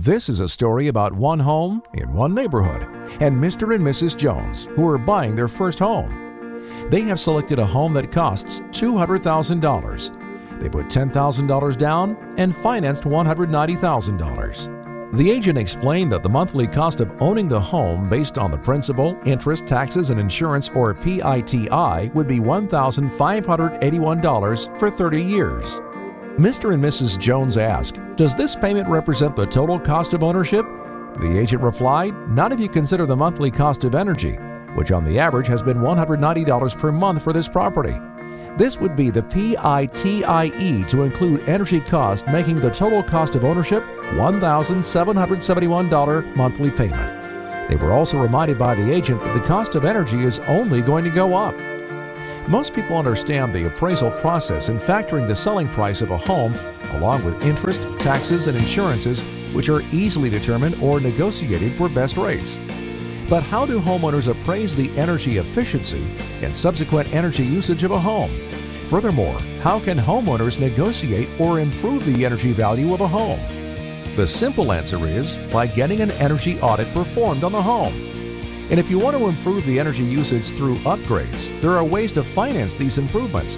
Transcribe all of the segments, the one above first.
This is a story about one home in one neighborhood and Mr. and Mrs. Jones, who are buying their first home. They have selected a home that costs $200,000. They put $10,000 down and financed $190,000. The agent explained that the monthly cost of owning the home based on the principal, interest, taxes, and insurance, or PITI, would be $1,581 for 30 years. Mr. and Mrs. Jones asked, "Does this payment represent the total cost of ownership?" The agent replied, "Not if you consider the monthly cost of energy, which on the average has been $190 per month for this property. This would be the PITIE to include energy cost, making the total cost of ownership $1,771 monthly payment." They were also reminded by the agent that the cost of energy is only going to go up. Most people understand the appraisal process in factoring the selling price of a home, along with interest, taxes, and insurances, which are easily determined or negotiated for best rates. But how do homeowners appraise the energy efficiency and subsequent energy usage of a home? Furthermore, how can homeowners negotiate or improve the energy value of a home? The simple answer is by getting an energy audit performed on the home. And if you want to improve the energy usage through upgrades, there are ways to finance these improvements,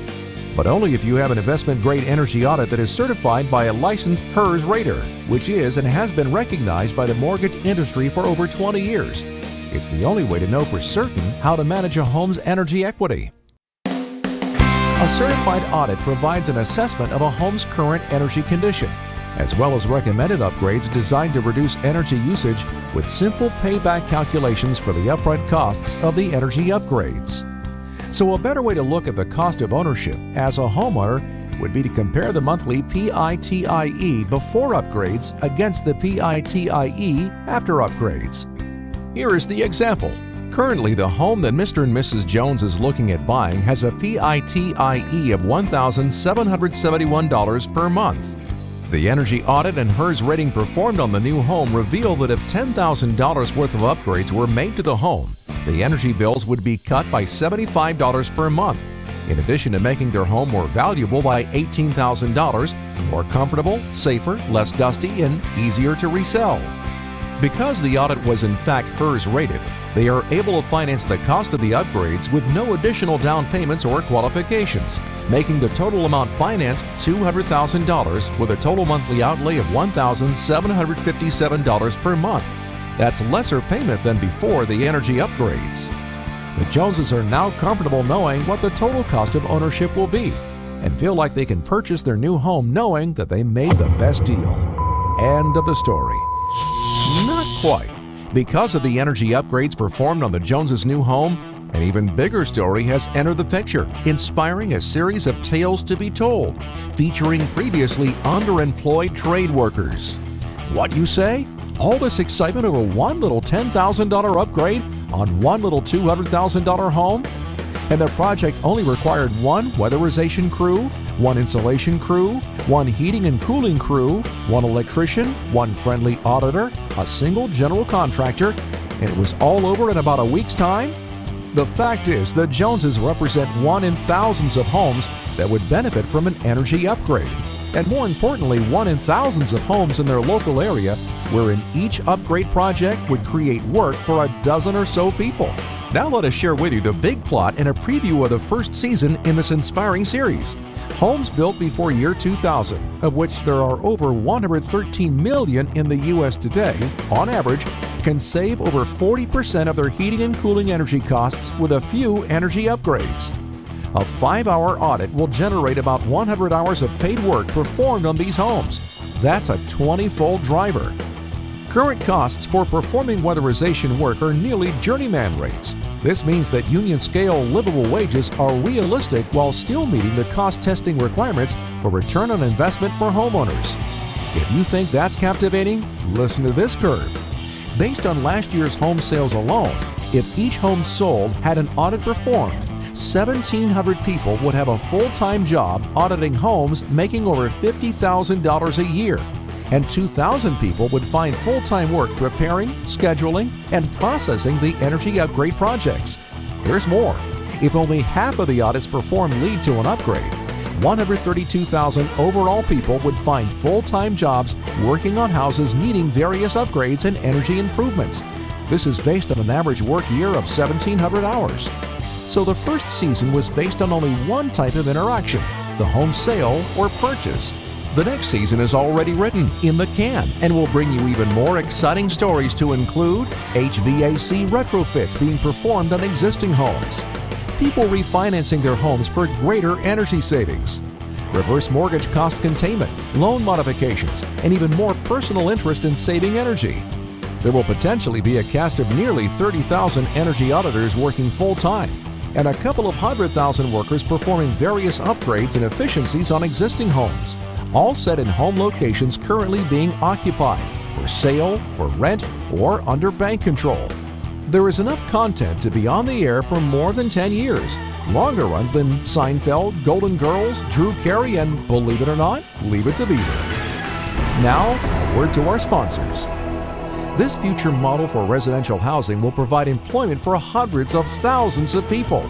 but only if you have an investment-grade energy audit that is certified by a licensed HERS rater, which is and has been recognized by the mortgage industry for over 20 years. It's the only way to know for certain how to manage a home's energy equity. A certified audit provides an assessment of a home's current energy condition, as well as recommended upgrades designed to reduce energy usage with simple payback calculations for the upfront costs of the energy upgrades. So a better way to look at the cost of ownership as a homeowner would be to compare the monthly PITIE before upgrades against the PITIE after upgrades. Here is the example. Currently, the home that Mr. and Mrs. Jones is looking at buying has a PITIE of $1,771 per month. The energy audit and HERS rating performed on the new home reveal that if $10,000 worth of upgrades were made to the home, the energy bills would be cut by $75 per month, in addition to making their home more valuable by $18,000, more comfortable, safer, less dusty, and easier to resell. Because the audit was in fact HERS rated, they are able to finance the cost of the upgrades with no additional down payments or qualifications, making the total amount financed $200,000 with a total monthly outlay of $1,757 per month. That's lesser payment than before the energy upgrades. The Joneses are now comfortable knowing what the total cost of ownership will be and feel like they can purchase their new home knowing that they made the best deal. End of the story. Not quite. Because of the energy upgrades performed on the Joneses' new home, an even bigger story has entered the picture, inspiring a series of tales to be told, featuring previously underemployed trade workers. What you say? All this excitement over one little $10,000 upgrade on one little $200,000 home? And the project only required one weatherization crew, one insulation crew, one heating and cooling crew, one electrician, one friendly auditor, a single general contractor, and it was all over in about a week's time? The fact is, the Joneses represent one in thousands of homes that would benefit from an energy upgrade, and more importantly, one in thousands of homes in their local area wherein each upgrade project would create work for a dozen or so people. Now let us share with you the big plot and a preview of the first season in this inspiring series. Homes built before year 2000, of which there are over 113 million in the U.S. today, on average, can save over 40% of their heating and cooling energy costs with a few energy upgrades. A 5-hour audit will generate about 100 hours of paid work performed on these homes. That's a 20-fold driver. Current costs for performing weatherization work are nearly journeyman rates. This means that union-scale livable wages are realistic while still meeting the cost testing requirements for return on investment for homeowners. If you think that's captivating, listen to this curve. Based on last year's home sales alone, if each home sold had an audit performed, 1,700 people would have a full-time job auditing homes making over $50,000 a year, and 2,000 people would find full-time work preparing, scheduling, and processing the energy upgrade projects. There's more. If only half of the audits performed lead to an upgrade, 132,000 overall people would find full-time jobs working on houses needing various upgrades and energy improvements. This is based on an average work year of 1,700 hours. So the first season was based on only one type of interaction, the home sale or purchase. The next season is already written, in the can, and will bring you even more exciting stories to include HVAC retrofits being performed on existing homes, people refinancing their homes for greater energy savings, reverse mortgage cost containment, loan modifications, and even more personal interest in saving energy. There will potentially be a cast of nearly 30,000 energy auditors working full-time, and a couple of 100,000 workers performing various upgrades and efficiencies on existing homes, all set in home locations currently being occupied, for sale, for rent, or under bank control. There is enough content to be on the air for more than 10 years, longer runs than Seinfeld, Golden Girls, Drew Carey, and, believe it or not, Leave It to Beaver. Now, a word to our sponsors. This future model for residential housing will provide employment for hundreds of thousands of people.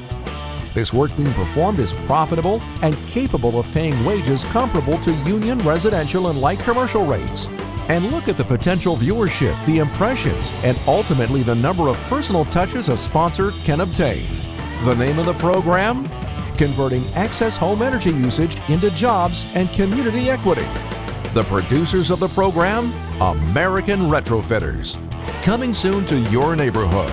This work being performed is profitable and capable of paying wages comparable to union residential and light commercial rates. And look at the potential viewership, the impressions, and ultimately the number of personal touches a sponsor can obtain. The name of the program? Converting excess home energy usage into jobs and community equity. The producers of the program? American Retrofitters. Coming soon to your neighborhood.